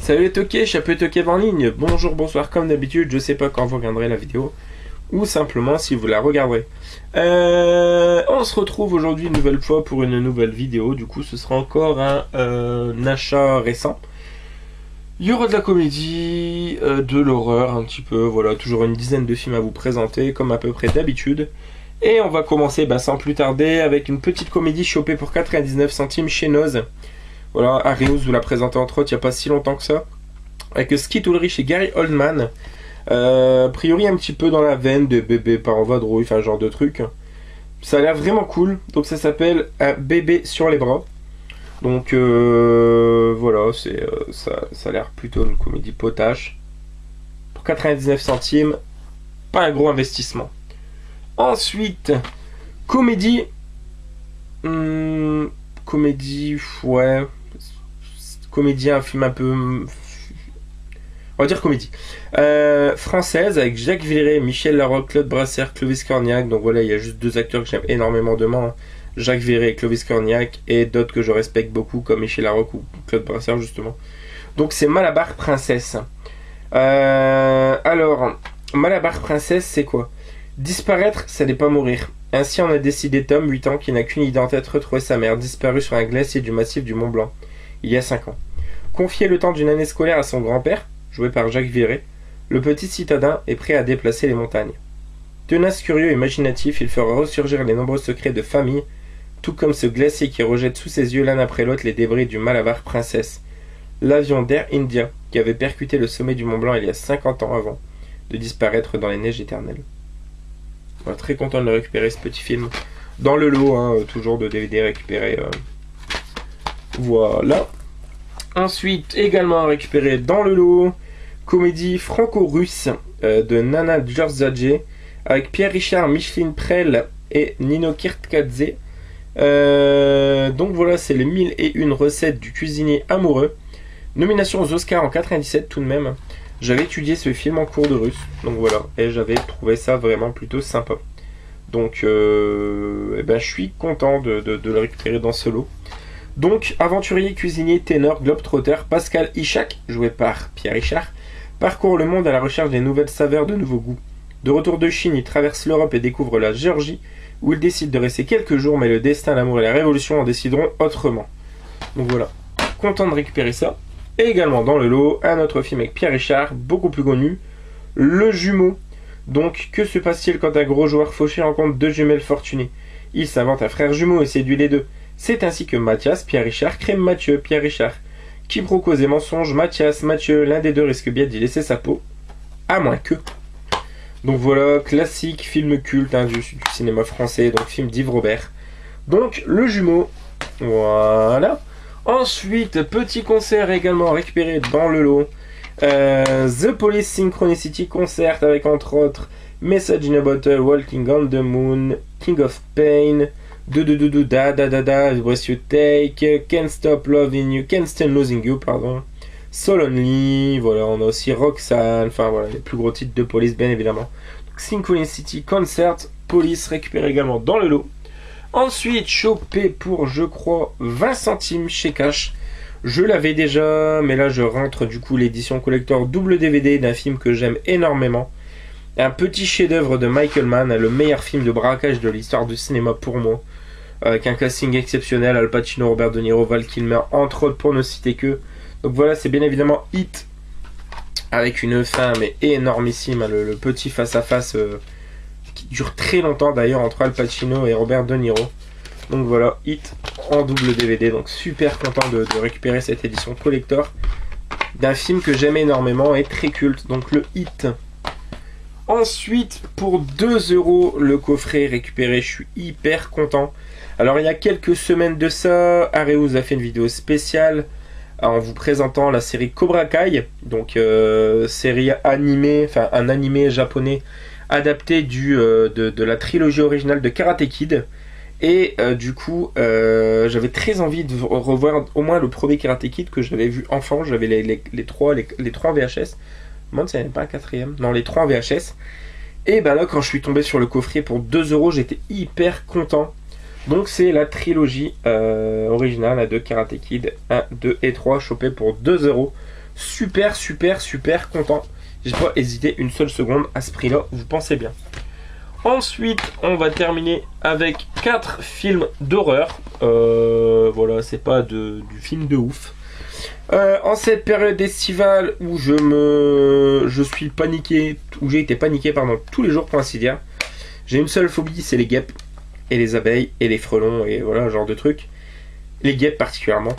Salut les toqués, Chapeau Toqué en ligne. Bonjour, bonsoir, comme d'habitude, je sais pas quand vous regarderez la vidéo, ou simplement si vous la regarderez. On se retrouve aujourd'hui une nouvelle fois pour une nouvelle vidéo, du coup ce sera encore un achat récent. Il y aura de la comédie, de l'horreur un petit peu, voilà, toujours une dizaine de films à vous présenter, comme à peu près d'habitude. Et on va commencer sans plus tarder avec une petite comédie chopée pour 99 centimes chez Noz. Voilà, Arius vous l'a présenté entre autres il n'y a pas si longtemps que ça. Avec Skeet Ulrich et Gary Oldman. A priori un petit peu dans la veine de bébé par en vadrouille, enfin genre de truc. Ça a l'air vraiment cool. Donc ça s'appelle Un bébé sur les bras. Donc voilà, ça a l'air plutôt une comédie potache. Pour 99 centimes, pas un gros investissement. Ensuite, comédie. Comédie, ouais. Comédie, un film un peu. On va dire comédie. Française avec Jacques Villeray, Michel Larocque, Claude Brasseur, Clovis Cornillac. Donc voilà, il y a juste deux acteurs que j'aime énormément de moi. Jacques Villeray et Clovis Cornillac. Et d'autres que je respecte beaucoup comme Michel Larocque ou Claude Brasseur justement. Donc c'est Malabar Princesse. Alors, Malabar Princesse c'est quoi? Disparaître, ça n'est pas mourir. Ainsi en a décidé Tom, 8 ans, qui n'a qu'une idée en tête, retrouver sa mère, disparue sur un glacier du massif du Mont Blanc, il y a 5 ans. Confier le temps d'une année scolaire à son grand-père, joué par Jacques Villeray, le petit citadin est prêt à déplacer les montagnes. Tenace, curieux et imaginatif, il fera ressurgir les nombreux secrets de famille, tout comme ce glacier qui rejette sous ses yeux l'un après l'autre les débris du Malabar Princess, l'avion d'Air India qui avait percuté le sommet du Mont Blanc il y a 50 ans avant de disparaître dans les neiges éternelles. Voilà, très content de récupérer ce petit film dans le lot, toujours de DVD récupéré. Voilà. Ensuite, également à récupérer dans le lot, comédie franco-russe de Nana Djordjadje avec Pierre Richard, Micheline Prel et Nino Kirtkadze. Donc voilà, c'est les 1001 recettes du cuisinier amoureux. Nomination aux Oscars en 97 tout de même. J'avais étudié ce film en cours de russe, donc voilà, et j'avais trouvé ça vraiment plutôt sympa. Donc, je suis content de le récupérer dans ce lot. Donc, aventurier, cuisinier, ténor, globetrotter, Pascal Ishak, joué par Pierre Richard, parcourt le monde à la recherche des nouvelles saveurs, de nouveaux goûts. De retour de Chine, il traverse l'Europe et découvre la Géorgie, où il décide de rester quelques jours, mais le destin, l'amour et la révolution en décideront autrement. Donc voilà, content de récupérer ça. Et également dans le lot, un autre film avec Pierre Richard, beaucoup plus connu, Le Jumeau. Donc, que se passe-t-il quand un gros joueur fauché rencontre deux jumelles fortunées? Il s'invente un frère jumeau et séduit les deux. C'est ainsi que Mathias, Pierre Richard, crée Mathieu, Pierre Richard. Quiproquos et mensonges, Mathias, Mathieu, l'un des deux risque bien d'y laisser sa peau, à moins que. Donc voilà, classique, film culte du cinéma français, donc film d'Yves Robert. Donc, Le Jumeau, voilà. Ensuite, petit concert également récupéré dans le lot. The Police Synchronicity Concert avec entre autres Message in a Bottle, Walking on the Moon, King of Pain, Da Da Da Da, Breath You Take, Can't Stop Loving You, Can't Stand Losing You, So Lonely, voilà, on a aussi Roxanne, enfin voilà, les plus gros titres de Police bien évidemment. Donc, Synchronicity Concert, Police récupéré également dans le lot. Ensuite, chopé pour, je crois, 20 centimes chez Cash. Je l'avais déjà, mais là je rentre du coup l'édition collector double DVD d'un film que j'aime énormément. Un petit chef-d'œuvre de Michael Mann, le meilleur film de braquage de l'histoire du cinéma pour moi. Avec un casting exceptionnel, Al Pacino, Robert De Niro, Val Kilmer, entre autres pour ne citer que. Donc voilà, c'est bien évidemment Hit. Avec une fin mais énormissime, le petit face-à-face qui dure très longtemps d'ailleurs entre Al Pacino et Robert De Niro. Donc voilà, Hit en double DVD, donc super content de récupérer cette édition collector d'un film que j'aime énormément et très culte, donc le Hit. Ensuite, pour 2€ le coffret récupéré, je suis hyper content. Alors il y a quelques semaines de ça, Areus a fait une vidéo spéciale en vous présentant la série Cobra Kai, donc série animée, enfin un animé japonais adapté de la trilogie originale de Karate Kid. Et du coup, j'avais très envie de revoir au moins le premier Karate Kid que j'avais vu enfant. J'avais les trois en VHS. Je me demande s'il n'y avait pas un quatrième. Non, les 3 en VHS. Et ben là, quand je suis tombé sur le coffret pour 2€, j'étais hyper content. Donc c'est la trilogie originale de Karate Kid 1, 2 et 3, chopée pour 2€. super, super, super content. J'ai pas hésité une seule seconde à ce prix-là, vous pensez bien. Ensuite, on va terminer avec 4 films d'horreur. Voilà, c'est pas du film de ouf. En cette période estivale où je suis paniqué, où j'ai été paniqué, pardon, tous les jours pour ainsi dire. J'ai une seule phobie, c'est les guêpes et les abeilles et les frelons et voilà, ce genre de trucs. Les guêpes particulièrement.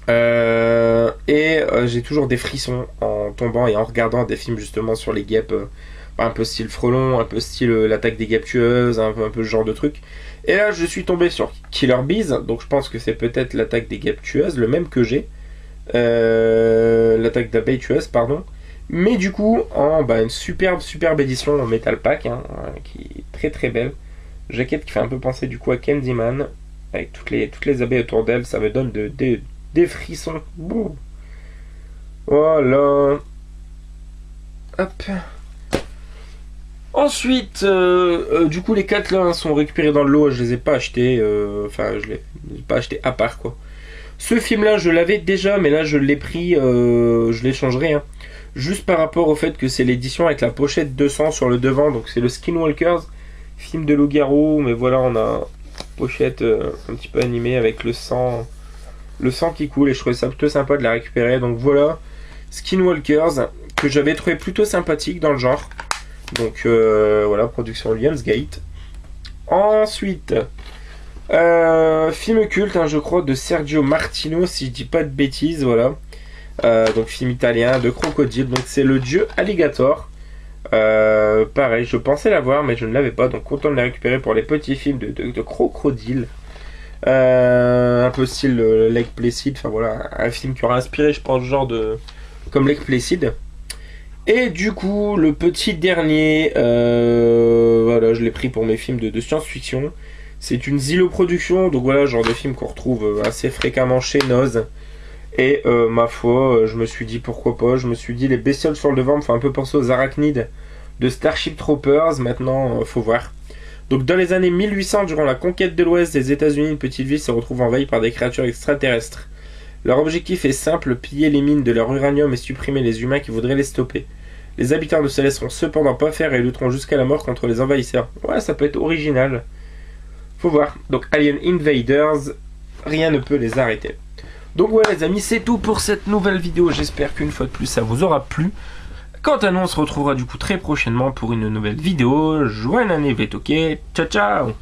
J'ai toujours des frissons en tombant et en regardant des films justement sur les guêpes, un peu style frelon, un peu style l'attaque des guêpes tueuses, un peu ce genre de truc. Et là, je suis tombé sur Killer Bees, donc je pense que c'est peut-être l'attaque des guêpes tueuses, le même que j'ai. L'attaque d'abeilles tueuses, pardon. Mais du coup, en une superbe édition en Metal Pack, hein, qui est très très belle. Jaquette qui fait un peu penser du coup à Candyman, avec toutes les abeilles autour d'elle, ça me donne des frissons. Bouh. Voilà. Hop. Ensuite, du coup, les 4 là sont récupérés dans le lot. Je les ai pas achetés. Enfin, je les ai pas achetés à part quoi. Ce film là, je l'avais déjà, mais là je l'ai pris. Je l'échangerai. Hein. Juste par rapport au fait que c'est l'édition avec la pochette 200 sur le devant. Donc c'est le Skinwalkers, film de loup-garou. Mais voilà, on a pochette un petit peu animée avec le sang qui coule. Et je trouvais ça plutôt sympa de la récupérer. Donc voilà, Skinwalkers, que j'avais trouvé plutôt sympathique dans le genre. Donc voilà, production Lionsgate. Ensuite, film culte, hein, je crois, de Sergio Martino, si je dis pas de bêtises, voilà. Donc film italien de crocodile, donc c'est le dieu Alligator. Pareil, je pensais l'avoir, mais je ne l'avais pas, donc content de la récupérer pour les petits films de crocodile. Un peu style Lake Placid, enfin voilà, un film qui aura inspiré, je pense, genre comme Lake Placid. Et du coup, le petit dernier, voilà, je l'ai pris pour mes films de science-fiction. C'est une Zillow Production, donc voilà, genre de film qu'on retrouve assez fréquemment chez Noz. Et ma foi, je me suis dit pourquoi pas. Je me suis dit les bestioles sur le devant me font un peu penser aux arachnides de Starship Troopers. Maintenant, faut voir. Donc dans les années 1800, durant la conquête de l'Ouest des États-Unis, une petite ville se retrouve envahie par des créatures extraterrestres. Leur objectif est simple, piller les mines de leur uranium et supprimer les humains qui voudraient les stopper. Les habitants ne se laisseront cependant pas faire et lutteront jusqu'à la mort contre les envahisseurs. Ouais, ça peut être original. Faut voir. Donc Alien Invaders, rien ne peut les arrêter. Donc voilà les amis, c'est tout pour cette nouvelle vidéo. J'espère qu'une fois de plus ça vous aura plu. Quant à nous, on se retrouvera du coup très prochainement pour une nouvelle vidéo. Joyeux année, ok. Ciao ciao.